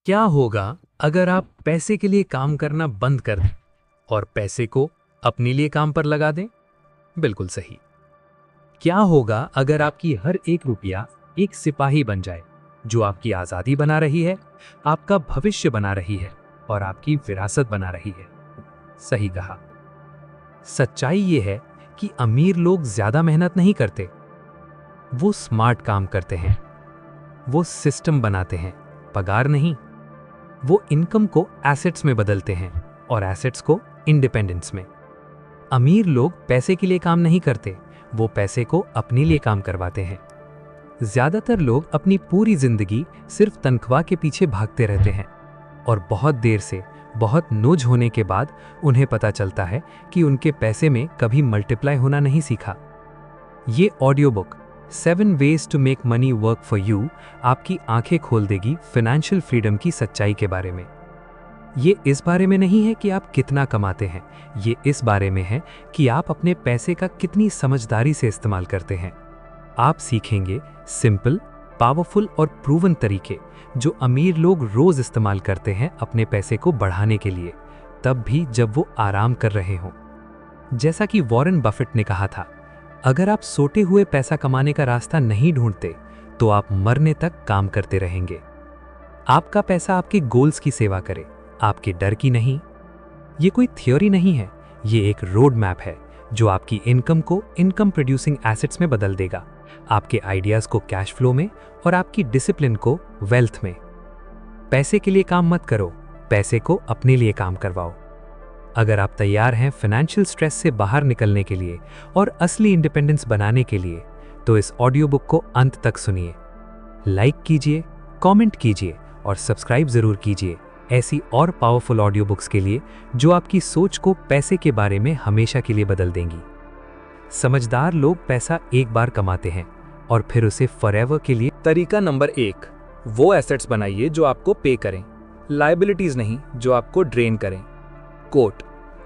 क्या होगा अगर आप पैसे के लिए काम करना बंद कर दें और पैसे को अपने लिए काम पर लगा दें? बिल्कुल सही। क्या होगा अगर आपकी हर एक रुपया एक सिपाही बन जाए जो आपकी आजादी बना रही है, आपका भविष्य बना रही है और आपकी विरासत बना रही है? सही कहा। सच्चाई यह है कि अमीर लोग ज्यादा मेहनत नहीं करते, वो स्मार्ट काम करते हैं। वो सिस्टम बनाते हैं, पगार नहीं। वो इनकम को एसेट्स में बदलते हैं और एसेट्स को इंडिपेंडेंस में। अमीर लोग पैसे के लिए काम नहीं करते, वो पैसे को अपने लिए काम करवाते हैं। ज्यादातर लोग अपनी पूरी जिंदगी सिर्फ तनख्वाह के पीछे भागते रहते हैं और बहुत देर से, बहुत नोज होने के बाद उन्हें पता चलता है कि उनके पैसे में कभी मल्टीप्लाई होना नहीं सीखा। ये audio book 7 ways to make money work for you आपकी आंखें खोल देगी फाइनेंशियल फ्रीडम की सच्चाई के बारे में। ये इस बारे में नहीं है कि आप कितना कमाते हैं, ये इस बारे में है कि आप अपने पैसे का कितनी समझदारी से इस्तेमाल करते हैं। आप सीखेंगे सिंपल, पावरफुल और प्रूवन तरीके जो अमीर लोग रोज इस्तेमाल करते हैं अपने पैसे को बढ़ाने के लिए, तब भी जब वो आराम कर रहे हों। जैसा कि वॉरेन बफेट ने कहा था, अगर आप सोते हुए पैसा कमाने का रास्ता नहीं ढूंढते तो आप मरने तक काम करते रहेंगे। आपका पैसा आपके गोल्स की सेवा करे, आपके डर की नहीं। ये कोई थ्योरी नहीं है, ये एक रोड मैप है जो आपकी इनकम को इनकम प्रोड्यूसिंग एसेट्स में बदल देगा, आपके आइडियाज को कैश फ्लो में और आपकी डिसिप्लिन को वेल्थ में। पैसे के लिए काम मत करो, पैसे को अपने लिए काम करवाओ। अगर आप तैयार हैं फाइनेंशियल स्ट्रेस से बाहर निकलने के लिए और असली इंडिपेंडेंस बनाने के लिए, तो इस ऑडियो बुक को अंत तक सुनिए। लाइक कीजिए, कमेंट कीजिए और सब्सक्राइब जरूर कीजिए ऐसी और पावरफुल ऑडियो बुक्स के लिए जो आपकी सोच को पैसे के बारे में हमेशा के लिए बदल देंगी। समझदार लोग पैसा एक बार कमाते हैं और फिर उसे फॉरएवर के लिए। तरीका नंबर 1, वो एसेट्स बनाइए जो आपको पे करें, लायबिलिटीज नहीं जो आपको ड्रेन करें। कोट: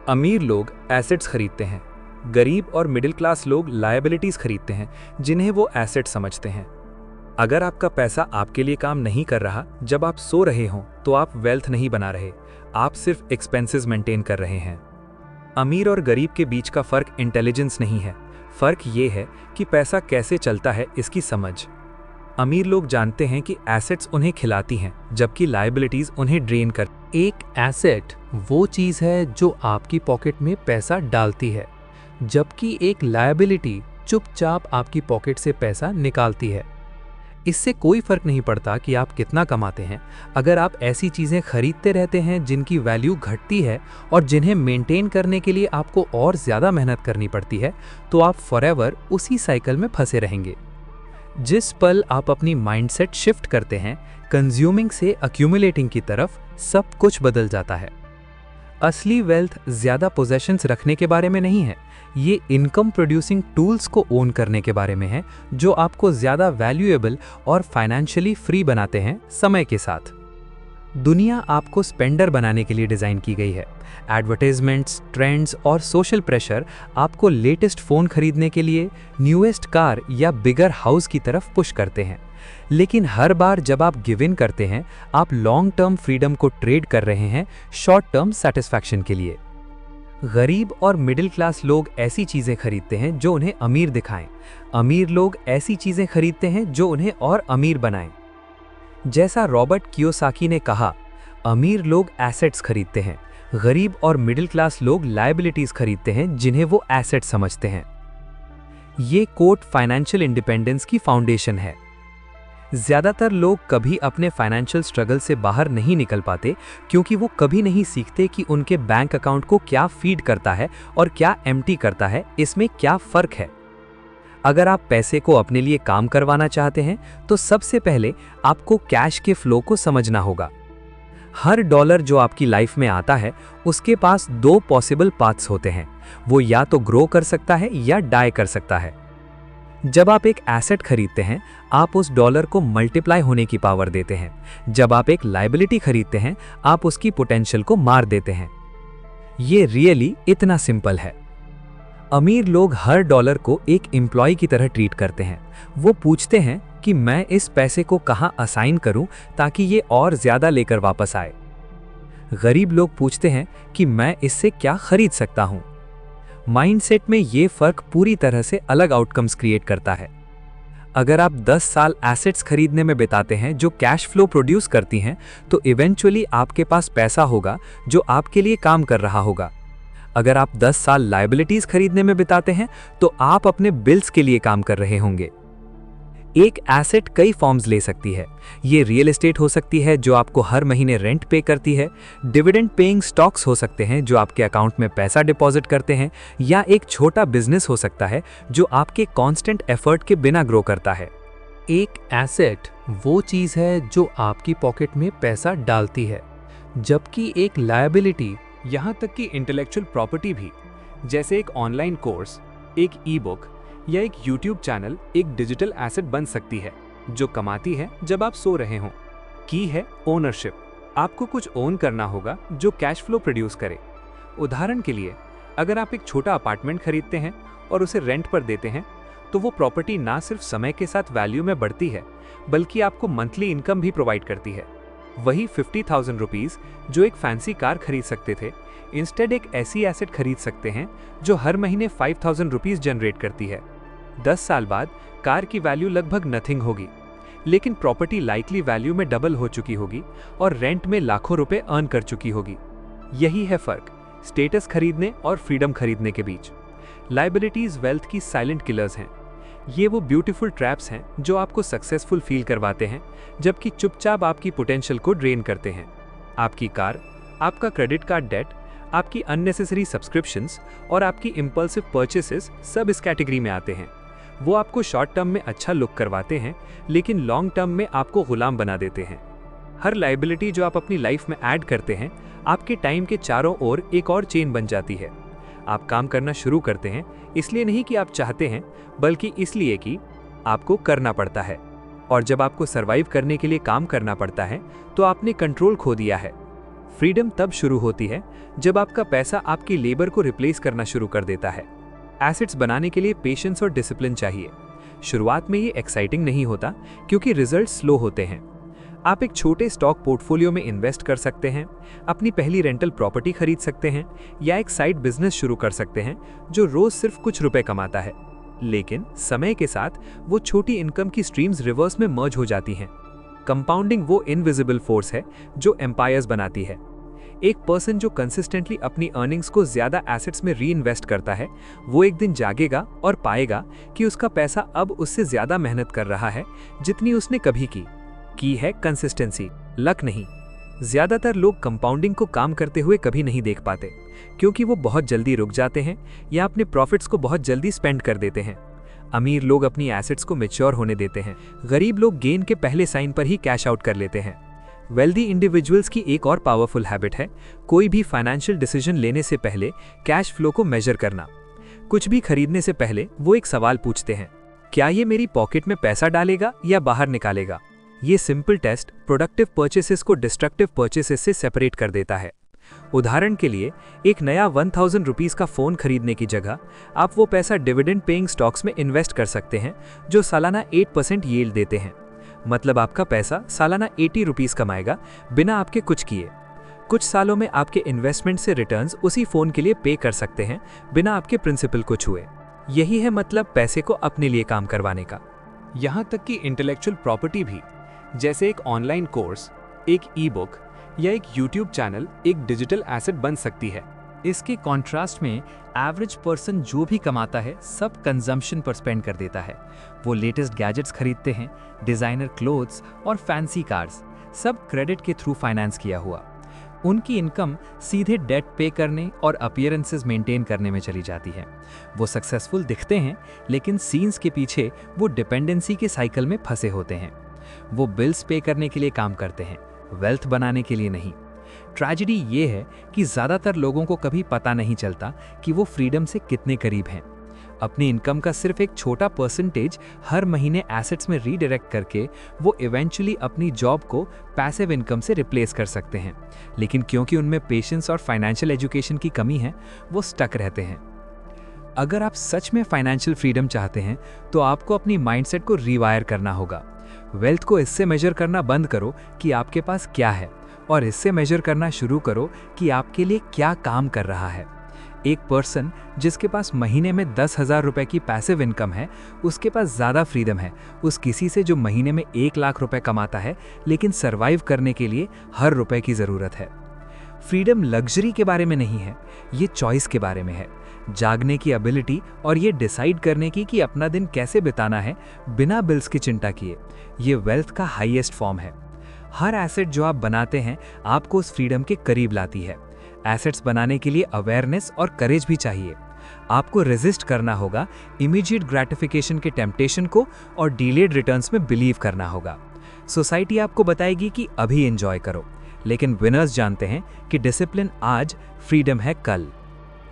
अमीर लोग एसेट्स खरीदते हैं, गरीब और मिडिल क्लास लोग लायबिलिटीज खरीदते हैं जिन्हें वो एसेट समझते हैं। अगर आपका पैसा आपके लिए काम नहीं कर रहा जब आप सो रहे हों, तो आप वेल्थ नहीं बना रहे, आप सिर्फ एक्सपेंसेस मेंटेन कर रहे हैं। अमीर और गरीब के बीच का फर्क इंटेलिजेंस नहीं है, फर्क ये है कि पैसा कैसे चलता है इसकी समझ। अमीर लोग जानते हैं कि एसेट्स उन्हें खिलाती हैं जबकि लायबिलिटीज उन्हें ड्रेन कर। एक एसेट वो चीज है जो आपकी पॉकेट में पैसा डालती है, जबकि एक लायबिलिटी चुपचाप आपकी पॉकेट से पैसा निकालती है। इससे कोई फर्क नहीं पड़ता कि आप कितना कमाते हैं, अगर आप ऐसी चीजें खरीदते रहते हैं जिनकी वैल्यू घटती है और जिन्हें मेंटेन करने के लिए आपको और ज्यादा मेहनत करनी पड़ती है, तो आप फॉरएवर उसी साइकिल में फंसे रहेंगे। जिस पल आप अपनी माइंडसेट शिफ्ट करते हैं कंज्यूमिंग से अक्यूमुलेटिंग की तरफ, सब कुछ बदल जाता है। असली वेल्थ ज्यादा पोजेशंस रखने के बारे में नहीं है, ये इनकम प्रोड्यूसिंग टूल्स को ओन करने के बारे में है जो आपको ज्यादा वैल्यूएबल और फाइनेंशियली फ्री बनाते हैं समय के साथ। दुनिया आपको स्पेंडर बनाने के लिए डिजाइन की गई है। एडवर्टाइजमेंट्स, ट्रेंड्स और सोशल प्रेशर आपको लेटेस्ट फोन खरीदने के लिए, न्यूएस्ट कार या बिगर हाउस की तरफ पुश करते हैं। लेकिन हर बार जब आप गिव इन करते हैं, आप लॉन्ग टर्म फ्रीडम को ट्रेड कर रहे हैं शॉर्ट टर्म सेटिस्फैक्शन के लिए। गरीब और मिडिल क्लास लोग ऐसी चीजें खरीदते हैं जो उन्हें अमीर दिखाएं, अमीर लोग ऐसी चीजें खरीदते हैं जो उन्हें और अमीर बनाएं। जैसा रॉबर्ट कियोसाकी ने कहा, अमीर लोग एसेट्स खरीदते हैं, गरीब और मिडिल क्लास लोग लायबिलिटीज खरीदते हैं जिन्हें वो एसेट समझते हैं। ये कोट फाइनेंशियल इंडिपेंडेंस की फाउंडेशन है। ज्यादातर लोग कभी अपने फाइनेंशियल स्ट्रगल से बाहर नहीं निकल पाते क्योंकि वो कभी नहीं सीखते कि उनके बैंक अकाउंट को क्या फीड करता है और क्या एम्प्टी करता है, इसमें क्या फर्क है। अगर आप पैसे को अपने लिए काम करवाना चाहते हैं तो सबसे पहले आपको कैश के फ्लो को समझना होगा। हर डॉलर जो आपकी लाइफ में आता है उसके पास 2 पॉसिबल पाथ्स होते हैं, वो या तो ग्रो कर सकता है या डाई कर सकता है। जब आप एक एसेट खरीदते हैं, आप उस डॉलर को मल्टीप्लाई होने की पावर देते हैं। जब आप एक लायबिलिटी खरीदते हैं, आप उसकी पोटेंशियल को मार देते हैं। ये रियली इतना सिंपल है। अमीर लोग हर डॉलर को एक एम्प्लॉय की तरह ट्रीट करते हैं। वो पूछते हैं कि मैं इस पैसे को कहाँ असाइन करूं ताकि ये और ज्यादा लेकर वापस आए। गरीब लोग पूछते हैं कि मैं इससे क्या खरीद सकता हूं। माइंडसेट में ये फर्क पूरी तरह से अलग आउटकम्स क्रिएट करता है। अगर आप 10 साल एसेट्स खरीदने में बिताते हैं जो कैश फ्लो प्रोड्यूस करती हैं, तो इवेंचुअली आपके पास पैसा होगा जो आपके लिए काम कर रहा होगा। अगर आप 10 साल लायबिलिटीज खरीदने में बिताते हैं, तो आप अपने बिल्स के लिए काम कर रहे होंगे। एक एसेट कई फॉर्म्स ले सकती है। ये रियल एस्टेट हो सकती है जो आपको हर महीने रेंट पे करती है, डिविडेंड पेइंग स्टॉक्स हो सकते हैं जो आपके अकाउंट में पैसा डिपॉजिट करते हैं, या एक छोटा बिजनेस हो सकता है जो आपके कांस्टेंट एफर्ट के बिना ग्रो करता है। एक एसेट वो चीज है जो आपकी पॉकेट में पैसा डालती है, जबकि एक लायबिलिटी, यहाँ तक कि इंटेलेक्चुअल प्रॉपर्टी भी, जैसे एक ऑनलाइन कोर्स, एक ई बुक या एक यूट्यूब चैनल, एक डिजिटल एसेट बन सकती है जो कमाती है जब आप सो रहे हों। की है ओनरशिप। आपको कुछ ओन करना होगा जो कैश फ्लो प्रोड्यूस करे। उदाहरण के लिए, अगर आप एक छोटा अपार्टमेंट खरीदते हैं और उसे रेंट पर देते हैं, तो वो प्रॉपर्टी ना सिर्फ समय के साथ वैल्यू में बढ़ती है, बल्कि आपको मंथली इनकम भी प्रोवाइड करती है। वही 50,000 रुपीज जो एक फैंसी कार खरीद सकते थे, इंस्टेड एक ऐसी एसेट खरीद सकते हैं जो हर महीने 5,000 रुपीज जनरेट करती है। 10 साल बाद कार की वैल्यू लगभग नथिंग होगी, लेकिन प्रॉपर्टी लाइकली वैल्यू में डबल हो चुकी होगी और रेंट में लाखों रुपए अर्न कर चुकी होगी। यही है फर्क स्टेटस खरीदने और फ्रीडम खरीदने के बीच। लायबिलिटीज वेल्थ की साइलेंट किलर्स हैं। ये वो ब्यूटीफुल ट्रैप्स हैं जो आपको सक्सेसफुल फील करवाते हैं, जबकि चुपचाप आपकी पोटेंशियल को ड्रेन करते हैं। आपकी कार, आपका क्रेडिट कार्ड डेट, आपकी अननेसेसरी सब्सक्रिप्शंस और आपकी इंपल्सिव परचेसेस सब इस कैटेगरी में आते हैं। वो आपको शॉर्ट टर्म में अच्छा लुक करवाते हैं, लेकिन लॉन्ग टर्म में आपको गुलाम बना देते हैं। हर लायबिलिटी जो आप अपनी लाइफ में ऐड करते हैं, आपके टाइम के चारों ओर एक और चेन बन जाती है। आप काम करना शुरू करते हैं इसलिए नहीं कि आप चाहते हैं, बल्कि इसलिए कि आपको करना पड़ता है। और जब आपको सरवाइव करने के लिए काम करना पड़ता है, तो आपने कंट्रोल खो दिया है। फ्रीडम तब शुरू होती है जब आपका पैसा आपकी लेबर को रिप्लेस करना शुरू कर देता है। एसेट्स बनाने के लिए पेशेंस और डिसिप्लिन चाहिए। शुरुआत में ये एक्साइटिंग नहीं होता क्योंकि रिजल्ट स्लो होते हैं। आप एक छोटे स्टॉक पोर्टफोलियो में इन्वेस्ट कर सकते हैं, अपनी पहली रेंटल प्रॉपर्टी खरीद सकते हैं, या एक साइड बिजनेस शुरू कर सकते हैं जो रोज सिर्फ कुछ रुपए कमाता है। लेकिन समय के साथ वो छोटी इनकम की स्ट्रीम्स रिवर्स में मर्ज हो जाती हैं। कंपाउंडिंग वो इनविजिबल फोर्स है जो एम्पायर्स बनाती है। एक पर्सन जो कंसिस्टेंटली अपनी अर्निंग्स को ज्यादा एसेट्स में री इन्वेस्ट करता है, वो एक दिन जागेगा और पाएगा कि उसका पैसा अब उससे ज्यादा मेहनत कर रहा है जितनी उसने कभी की है कंसिस्टेंसी, लक नहीं। ज्यादातर लोग कंपाउंडिंग को काम करते हुए कभी नहीं देख पाते, क्योंकि वो बहुत जल्दी रुक जाते हैं या अपने प्रॉफिट्स को बहुत जल्दी स्पेंड कर देते हैं। अमीर लोग अपनी एसेट्स को मैच्योर होने देते हैं, गरीब लोग गेन के पहले साइन पर ही कैश आउट कर लेते हैं। वेल्दी इंडिविजुअल्स की एक और पावरफुल हैबिट है कोई भी फाइनेंशियल डिसीजन लेने से पहले कैश फ्लो को मेजर करना। कुछ भी खरीदने से पहले वो एक सवाल पूछते हैं, क्या ये मेरी पॉकेट में पैसा डालेगा या बाहर निकालेगा? ये सिंपल टेस्ट प्रोडक्टिव परचेसेस को डिस्ट्रक्टिव परचेसेस से सेपरेट कर देता है। उदाहरण के लिए, एक नया 1000 रुपीज का फोन खरीदने की जगह आप वो पैसा डिविडेंड पेइंग स्टॉक्स में इन्वेस्ट कर सकते हैं जो सालाना 8% यील्ड देते हैं। मतलब आपका पैसा सालाना 80 रुपीज कमाएगा बिना आपके कुछ किए। कुछ सालों में आपके इन्वेस्टमेंट से रिटर्न्स उसी फोन के लिए पे कर सकते हैं बिना आपके प्रिंसिपल को छुए। यही है मतलब पैसे को अपने लिए काम करवाने का। यहाँ तक कि इंटेलेक्चुअल प्रॉपर्टी भी, जैसे एक ऑनलाइन कोर्स, एक ई बुक या एक यूट्यूब चैनल, एक डिजिटल एसेट बन सकती है। इसके कॉन्ट्रास्ट में एवरेज पर्सन जो भी कमाता है सब कंजम्पशन पर स्पेंड कर देता है। वो लेटेस्ट गैजेट्स खरीदते हैं, डिजाइनर क्लोथ्स और फैंसी कार्स, सब क्रेडिट के थ्रू फाइनेंस किया हुआ। उनकी इनकम सीधे डेट पे करने और अपीयरेंसेस मेंटेन करने में चली जाती है। वो सक्सेसफुल दिखते हैं, लेकिन सीन्स के पीछे वो डिपेंडेंसी के साइकिल में फंसे होते हैं। वो बिल्स पे करने के लिए काम करते हैं, वेल्थ बनाने के लिए नहीं। ट्रेजेडी ये है कि ज्यादातर लोगों को कभी पता नहीं चलता कि वो फ्रीडम से कितने करीब हैं। अपनी इनकम का सिर्फ एक छोटा परसेंटेज हर महीने एसेट्स में रीडायरेक्ट करके वो इवेंचुअली अपनी जॉब को पैसिव इनकम से रिप्लेस कर सकते हैं, लेकिन क्योंकि उनमें पेशेंस और फाइनेंशियल एजुकेशन की कमी है, वो स्टक रहते हैं। अगर आप सच में फाइनेंशियल फ्रीडम चाहते हैं तो आपको अपनी माइंडसेट को रीवायर करना होगा। वेल्थ को इससे मेजर करना बंद करो कि आपके पास क्या है, और इससे मेजर करना शुरू करो कि आपके लिए क्या काम कर रहा है। एक पर्सन जिसके पास महीने में 10,000 रुपए की पैसिव इनकम है, उसके पास ज़्यादा फ्रीडम है उस किसी से जो महीने में 1 लाख रुपए कमाता है लेकिन सरवाइव करने के लिए हर रुपए की ज़रूरत है। फ्रीडम लग्जरी के बारे में नहीं है, ये चॉइस के बारे में है। जागने की एबिलिटी और ये डिसाइड करने की कि अपना दिन कैसे बिताना है बिना बिल्स की चिंता किए, ये वेल्थ का हाईएस्ट फॉर्म है। हर एसेट जो आप बनाते हैं आपको उस फ्रीडम के करीब लाती है। एसेट्स बनाने के लिए अवेयरनेस और करेज भी चाहिए। आपको रेजिस्ट करना होगा इमीडिएट ग्रेटिफिकेशन के टेम्पटेशन को और डिलेड रिटर्न्स में बिलीव करना होगा। सोसाइटी आपको बताएगी कि अभी एंजॉय करो, लेकिन विनर्स जानते हैं कि डिसिप्लिन आज, फ्रीडम है कल।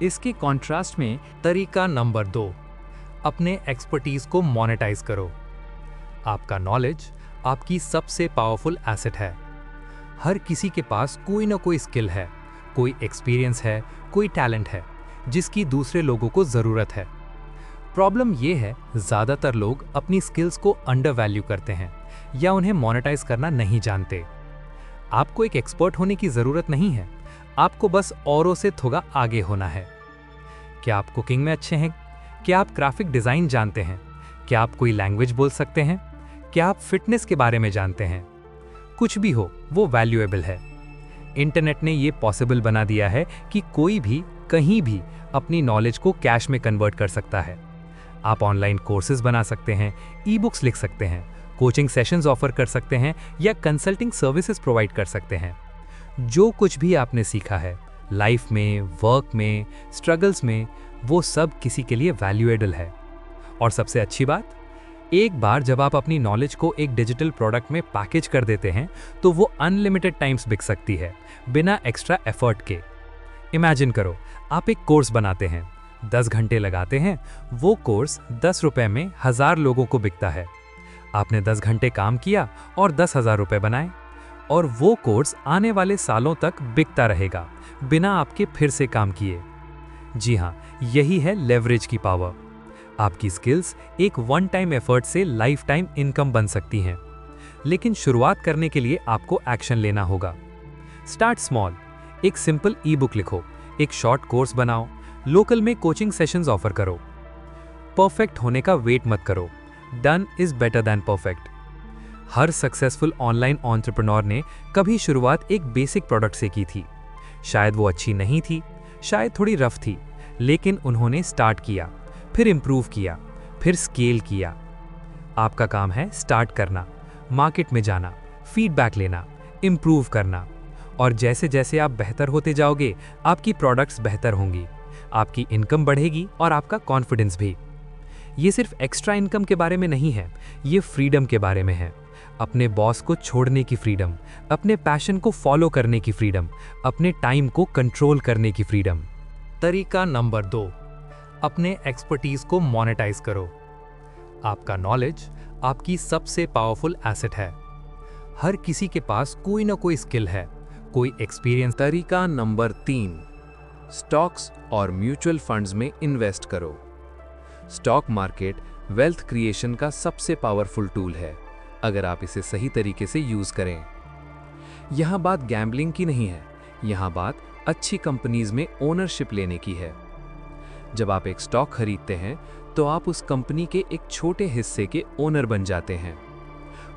इसके कॉन्ट्रास्ट में तरीका नंबर 2, अपने एक्सपर्टीज को मोनेटाइज करो। आपका नॉलेज आपकी सबसे पावरफुल एसेट है। हर किसी के पास कोई ना कोई स्किल है, कोई एक्सपीरियंस है, कोई टैलेंट है जिसकी दूसरे लोगों को ज़रूरत है। प्रॉब्लम यह है, ज़्यादातर लोग अपनी स्किल्स को अंडर वैल्यू करते हैं या उन्हें मोनेटाइज करना नहीं जानते। आपको एक एक्सपर्ट होने की ज़रूरत नहीं है, आपको बस औरों से थोड़ा आगे होना है। क्या आप कुकिंग में अच्छे हैं? क्या आप ग्राफिक डिज़ाइन जानते हैं? क्या आप कोई लैंग्वेज बोल सकते हैं? क्या आप फिटनेस के बारे में जानते हैं? कुछ भी हो, वो वैल्यूएबल है। इंटरनेट ने ये पॉसिबल बना दिया है कि कोई भी कहीं भी अपनी नॉलेज को कैश में कन्वर्ट कर सकता है। आप ऑनलाइन कोर्सेज बना सकते हैं, ई बुक्स लिख सकते हैं, कोचिंग सेशंस ऑफर कर सकते हैं या कंसल्टिंग सर्विसेज प्रोवाइड कर सकते हैं। जो कुछ भी आपने सीखा है लाइफ में, वर्क में, स्ट्रगल्स में, वो सब किसी के लिए वैल्यूएबल है। और सबसे अच्छी बात, एक बार जब आप अपनी नॉलेज को एक डिजिटल प्रोडक्ट में पैकेज कर देते हैं तो वो अनलिमिटेड टाइम्स बिक सकती है बिना एक्स्ट्रा एफर्ट के। इमेजिन करो, आप एक कोर्स बनाते हैं, 10 घंटे लगाते हैं, वो कोर्स 10 रुपए में 1000 लोगों को बिकता है। आपने 10 घंटे काम किया और 10,000 रुपए बनाए, और वो कोर्स आने वाले सालों तक बिकता रहेगा बिना आपके फिर से काम किए। जी हाँ, यही है लेवरेज की पावर। आपकी स्किल्स एक वन टाइम एफर्ट से लाइफ टाइम इनकम बन सकती हैं, लेकिन शुरुआत करने के लिए आपको एक्शन लेना होगा। स्टार्ट स्मॉल, एक सिंपल ई बुक लिखो, एक शॉर्ट कोर्स बनाओ, लोकल में कोचिंग सेशंस ऑफर करो। परफेक्ट होने का वेट मत करो, done is better than perfect. Her successful online entrepreneur ने कभी शुरुआत एक बेसिक प्रोडक्ट से की थी। शायद वो अच्छी नहीं थी, शायद थोड़ी रफ थी, लेकिन उन्होंने स्टार्ट किया, फिर इंप्रूव किया, फिर स्केल किया। आपका काम है स्टार्ट करना, मार्केट में जाना, फीडबैक लेना, इंप्रूव करना, और जैसे जैसे आप बेहतर होते जाओगे आपकी प्रोडक्ट्स बेहतर होंगी, आपकी इनकम बढ़ेगी और आपका कॉन्फिडेंस भी। ये सिर्फ एक्स्ट्रा इनकम के बारे में नहीं है, ये फ्रीडम के बारे में है। अपने बॉस को छोड़ने की फ्रीडम, अपने पैशन को फॉलो करने की फ्रीडम, अपने टाइम को कंट्रोल करने की फ्रीडम। तरीका नंबर 2, अपने एक्सपर्टीज को मोनेटाइज करो। आपका नॉलेज आपकी सबसे पावरफुल एसेट है। हर किसी के पास कोई ना कोई स्किल है, कोई एक्सपीरियंस। तरीका नंबर 3, स्टॉक्स और म्यूचुअल फंड्स में इन्वेस्ट करो। स्टॉक मार्केट वेल्थ क्रिएशन का सबसे पावरफुल टूल है अगर आप इसे सही तरीके से यूज करें। यहां बात गैम्बलिंग की नहीं है, यहां बात अच्छी कंपनीज में ओनरशिप लेने की है। जब आप एक स्टॉक खरीदते हैं तो आप उस कंपनी के एक छोटे हिस्से के ओनर बन जाते हैं,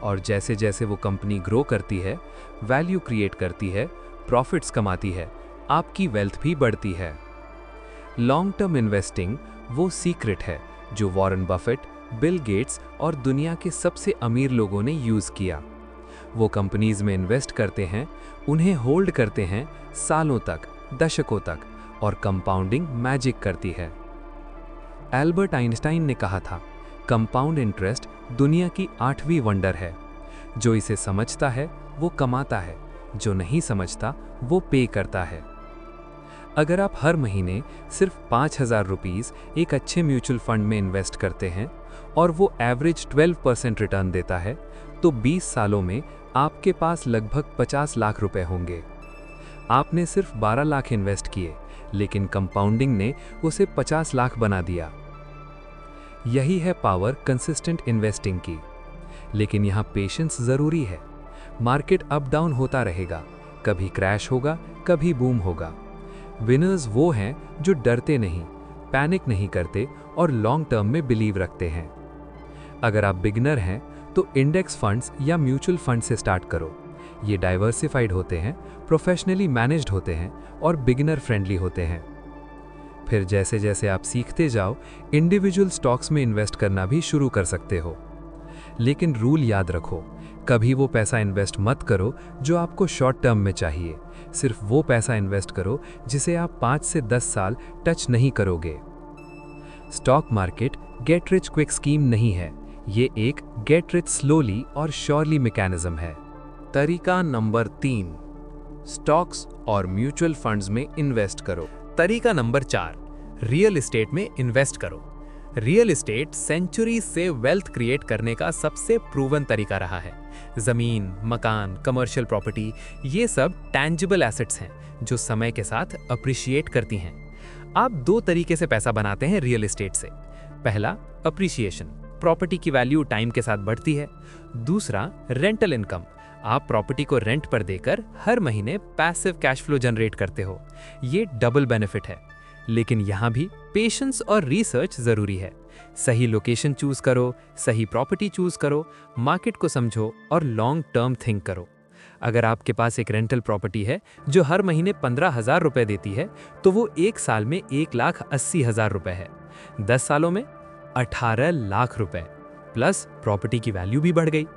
और जैसे जैसे वो कंपनी ग्रो करती है, वैल्यू क्रिएट करती है, प्रॉफिट्स कमाती है, आपकी वेल्थ भी बढ़ती है। लॉन्ग टर्म इन्वेस्टिंग वो सीक्रेट है जो वॉरेन बफेट, बिल गेट्स और दुनिया के सबसे अमीर लोगों ने यूज किया। वो कंपनीज में इन्वेस्ट करते हैं, उन्हें होल्ड करते हैं सालों तक, दशकों तक, और कंपाउंडिंग मैजिक करती है। एल्बर्ट आइंस्टाइन ने कहा था, कंपाउंड इंटरेस्ट दुनिया की 8वीं वंडर है। जो इसे समझता है वो कमाता है, जो नहीं समझता वो पे करता है। अगर आप हर महीने सिर्फ 5,000 रुपीस एक अच्छे म्यूचुअल फंड में इन्वेस्ट करते हैं और वो एवरेज 12% रिटर्न देता है, तो 20 सालों में आपके पास लगभग 50 लाख रुपए होंगे। आपने सिर्फ 12 लाख इन्वेस्ट किए, लेकिन कंपाउंडिंग ने उसे 50 लाख बना दिया। यही है पावर कंसिस्टेंट इन्वेस्टिंग की। लेकिन यहाँ पेशेंस ज़रूरी है। मार्केट अप डाउन होता रहेगा, कभी क्रैश होगा, कभी बूम होगा। विनर्स वो हैं जो डरते नहीं, पैनिक नहीं करते और लॉन्ग टर्म में बिलीव रखते हैं। अगर आप बिगिनर हैं तो इंडेक्स फंड्स या म्यूचुअल फंड से स्टार्ट करो। ये डाइवर्सिफाइड होते हैं, प्रोफेशनली मैनेज्ड होते हैं और बिगिनर फ्रेंडली होते हैं। फिर जैसे जैसे आप सीखते जाओ, इंडिविजुअल स्टॉक्स में इन्वेस्ट करना भी शुरू कर सकते हो। लेकिन रूल याद रखो, कभी वो पैसा इन्वेस्ट मत करो जो आपको शॉर्ट टर्म में चाहिए। सिर्फ वो पैसा इन्वेस्ट करो जिसे आप 5 से 10 साल टच नहीं करोगे। Stock market get rich quick scheme नहीं है, ये एक गेट रिच स्लोली और श्योरली मैकेनिज्म है। तरीका नंबर 3, स्टॉक्स और म्यूचुअल फंड्स में इन्वेस्ट करो। तरीका नंबर 4, रियल एस्टेट में इन्वेस्ट करो। रियल एस्टेट सेंचुरी से वेल्थ क्रिएट करने का सबसे प्रूवन तरीका रहा है। जमीन, मकान, कमर्शियल प्रॉपर्टी, ये सब टैंजिबल एसेट्स हैं जो समय के साथ अप्रिशिएट करती हैं। आप 2 तरीके से पैसा बनाते हैं रियल एस्टेट से। पहला, अप्रिशिएशन, प्रॉपर्टी की वैल्यू टाइम के साथ बढ़ती है। दूसरा, रेंटल इनकम, आप प्रॉपर्टी को रेंट पर देकर हर महीने पैसिव कैश फ्लो जनरेट करते हो। ये डबल बेनिफिट है। लेकिन यहाँ भी पेशेंस और रिसर्च जरूरी है। सही लोकेशन चूज करो, सही प्रॉपर्टी चूज करो, मार्केट को समझो और लॉन्ग टर्म थिंक करो। अगर आपके पास एक रेंटल प्रॉपर्टी है जो हर महीने 15,000 रुपए देती है, तो वो 1 साल में 1,80,000 रुपए है। 10 सालों में 18 लाख रुपए, प्लस प्रॉपर्टी की वैल्यू भी बढ़ गई।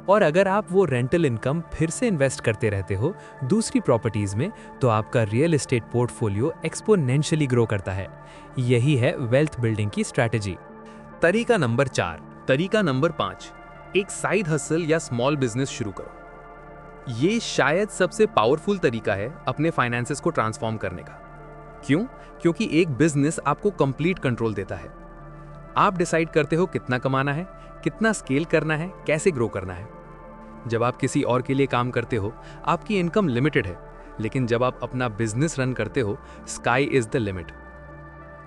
और अगर आप वो रेंटल इनकम फिर से इन्वेस्ट करते रहते हो दूसरी प्रॉपर्टीज में, तो आपका real estate portfolio exponentially grow करता है। यही है वेल्थ बिल्डिंग की स्ट्रैटेजी। तरीका नंबर 4, तरीका नंबर 5, एक साइड हसल या स्मॉल बिजनेस शुरू करो। ये शायद सबसे पावरफुल तरीका है अपने फाइनेंसेस को ट्रांसफॉर्म करने का। क्यों? क्योंकि एक बिजनेस आपको कंप्लीट कंट्रोल देता है। आप डिसाइड करते हो कितना कमाना है, कितना स्केल करना है, कैसे ग्रो करना है। जब आप किसी और के लिए काम करते हो, आपकी इनकम लिमिटेड है, लेकिन जब आप अपना बिजनेस रन करते हो, स्काई इज द लिमिट।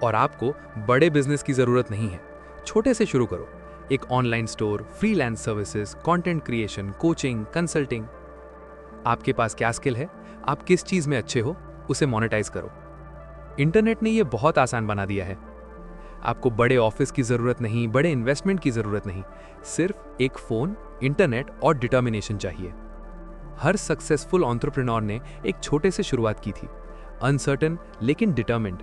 और आपको बड़े बिजनेस की जरूरत नहीं है, छोटे से शुरू करो। एक online store, freelance services, content creation, coaching, consulting. आपके पास क्या स्किल है, आप किस चीज में अच्छे हो, उसे मोनेटाइज करो। इंटरनेट ने यह बहुत आसान बना दिया है। आपको बड़े ऑफिस की जरूरत नहीं, बड़े इन्वेस्टमेंट की जरूरत नहीं, सिर्फ एक फोन, इंटरनेट और डिटर्मिनेशन चाहिए। हर सक्सेसफुल एंटरप्रेन्योर ने एक छोटे से शुरुआत की थी, अनसर्टेन लेकिन डिटर्मिन्ड।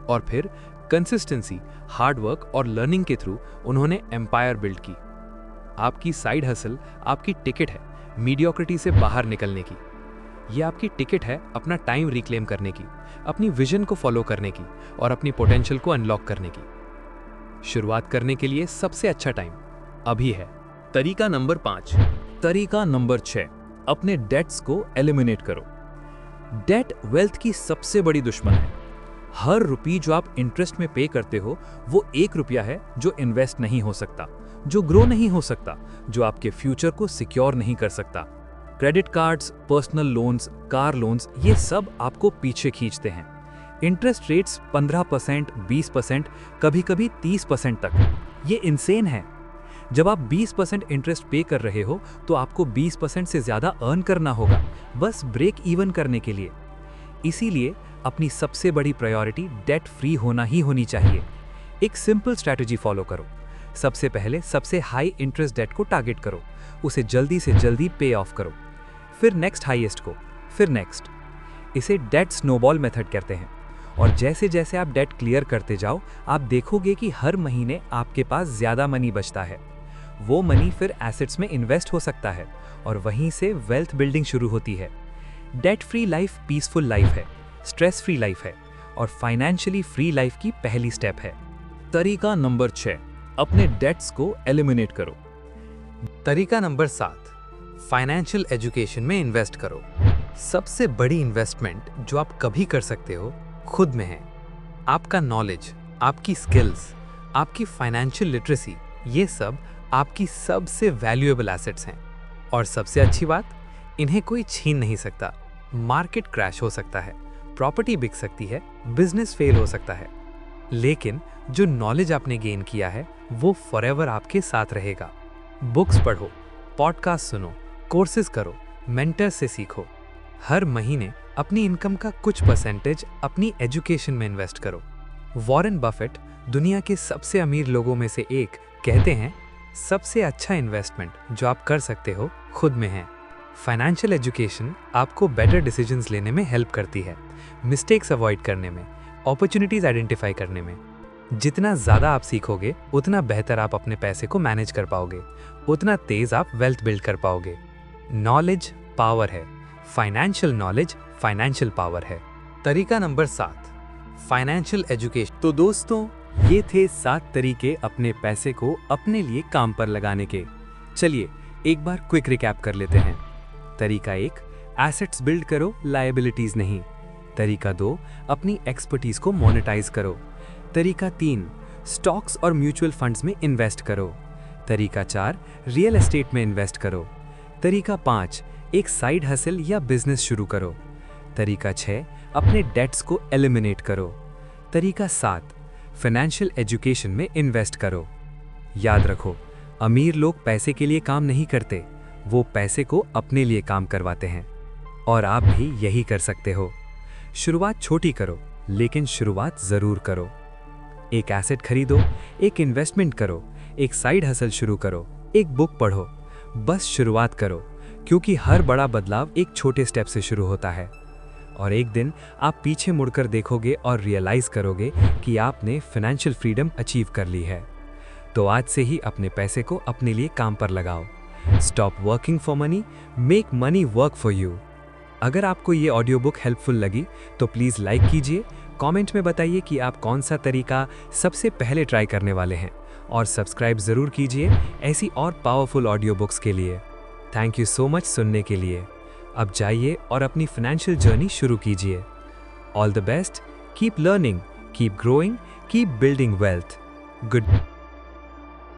और फिर कंसिस्टेंसी, हार्ड वर्क और लर्निंग के थ्रू उन्होंने एम्पायर बिल्ड की। आपकी साइड हसल आपकी टिकट है मीडियोक्रिटी से बाहर निकलने की। ये आपकी टिकट है अपना टाइम रिक्लेम करने की, अपनी विजन को फॉलो करने की और अपनी पोटेंशियल को अनलॉक करने की। शुरुआत करने के लिए सबसे अच्छा टाइम अभी है। तरीका नंबर 5, तरीका नंबर 6, अपने डेट्स को एलिमिनेट करो। डेट वेल्थ की सबसे बड़ी दुश्मन है। हर रुपये जो आप इंटरेस्ट में पे करते हो, वो 1 रुपया है जो इन्वेस्ट नहीं हो सकता, जो ग्रो नहीं हो सकता, जो आपके फ्यूचर को सिक्योर नहीं कर सकता। Credit cards, personal loans, car loans, ये सब आपको पीछे खींचते हैं। इंटरेस्ट रेट्स 15%, 20%, कभी-कभी 30% तक। ये इनसेन है। जब आप 20% इंटरेस्ट पे कर रहे हो, तो आपको 20% से ज्यादा अर्न करना होगा, बस ब्रेक इवन करने के लिए। इसीलिए अपनी सबसे बड़ी प्रायोरिटी डेट फ्री होना ही होनी चाहिए। एक सिंपल स्ट्रैटेजी फॉलो करो। सबसे पहले सबसे हाई इंटरेस्ट डेट को टारगेट करो, उसे जल्दी से जल्दी पे ऑफ करो। फिर नेक्स्ट हाईएस्ट को, फिर नेक्स्ट। इसे डेट स्नोबॉल मेथड कहते हैं। और जैसे जैसे आप डेट क्लियर करते जाओ, आप देखोगे कि हर महीने आपके पास ज्यादा मनी बचता है। वो मनी फिर एसेट्स में इन्वेस्ट हो सकता है और वहीं से वेल्थ बिल्डिंग शुरू होती है। Debt free life peaceful life है, स्ट्रेस फ्री लाइफ है और फाइनेंशियली फ्री लाइफ की पहली स्टेप है। तरीका नंबर 6, अपने डेट्स को एलिमिनेट करो। तरीका नंबर 7, फाइनेंशियल एजुकेशन में इन्वेस्ट करो। सबसे बड़ी इन्वेस्टमेंट जो आप कभी कर सकते हो खुद में है। आपका नॉलेज, आपकी स्किल्स, आपकी फाइनेंशियल लिटरेसी, ये सब आपकी सबसे वैल्यूएबल एसेट्स हैं। और सबसे अच्छी बात, इन्हें कोई छीन नहीं सकता। मार्केट क्रैश हो सकता है, प्रॉपर्टी बिक सकती है, बिजनेस फेल हो सकता है, लेकिन जो नॉलेज आपने गेन किया है वो फॉरएवर आपके साथ रहेगा। बुक्स पढ़ो, पॉडकास्ट सुनो, कोर्सेज करो, मेंटर से सीखो। हर महीने अपनी इनकम का कुछ परसेंटेज अपनी एजुकेशन में इन्वेस्ट करो। वॉरेन बफेट, दुनिया के सबसे अमीर लोगों में से एक, कहते हैं सबसे अच्छा इन्वेस्टमेंट जो आप कर सकते हो खुद में है। फाइनेंशियल एजुकेशन आपको बेटर डिसीजंस लेने में हेल्प करती है, मिस्टेक्स अवॉइड करने में, अपॉर्चुनिटीज आइडेंटिफाई करने में। जितना ज़्यादा आप सीखोगे उतना बेहतर आप अपने पैसे को मैनेज कर पाओगे, उतना तेज आप वेल्थ बिल्ड कर पाओगे। नॉलेज पावर है, फाइनेंशियल नॉलेज फाइनेंशियल पावर है। तरीका नंबर 7, फाइनेंशियल एजुकेशन। तो दोस्तों, ये थे 7 तरीके अपने पैसे को अपने लिए काम पर लगाने के। चलिए एक बार क्विक रिकैप कर लेते हैं। तरीका 1, एसेट्स बिल्ड करो, लायबिलिटीज नहीं। तरीका 2, अपनी एक्सपर्टीज को मोनेटाइज करो। तरीका 3, स्टॉक्स और म्यूचुअल फंड्स में इन्वेस्ट करो। तरीका 4, रियल एस्टेट में इन्वेस्ट करो। तरीका 5, एक साइड हसल या बिजनेस शुरू करो। तरीका 6, अपने डेट्स को एलिमिनेट करो। तरीका 7, फाइनेंशियल एजुकेशन में इन्वेस्ट करो। याद रखो, अमीर लोग पैसे के लिए काम नहीं करते, वो पैसे को अपने लिए काम करवाते हैं। और आप भी यही कर सकते हो। शुरुआत छोटी करो, लेकिन शुरुआत जरूर करो। एक एसेट खरीदो, एक इन्वेस्टमेंट करो, एक साइड हसल शुरू करो, एक बुक पढ़ो। बस शुरुआत करो, क्योंकि हर बड़ा बदलाव एक छोटे स्टेप से शुरू होता है। और एक दिन आप पीछे मुड़कर देखोगे और रियलाइज करोगे कि आपने फाइनेंशियल फ्रीडम अचीव कर ली है। तो आज से ही अपने पैसे को अपने लिए काम पर लगाओ। Stop working for money, make money work for you. अगर आपको ये ऑडियो बुक हेल्पफुल लगी तो प्लीज़ लाइक कीजिए, कमेंट में बताइए कि आप कौन सा तरीका सबसे पहले ट्राई करने वाले हैं, और सब्सक्राइब ज़रूर कीजिए ऐसी और पावरफुल ऑडियो बुक्स के लिए। थैंक यू सो मच सुनने के लिए। अब जाइए और अपनी फाइनेंशियल जर्नी शुरू कीजिए। All the best, keep learning, keep growing, keep building wealth. Good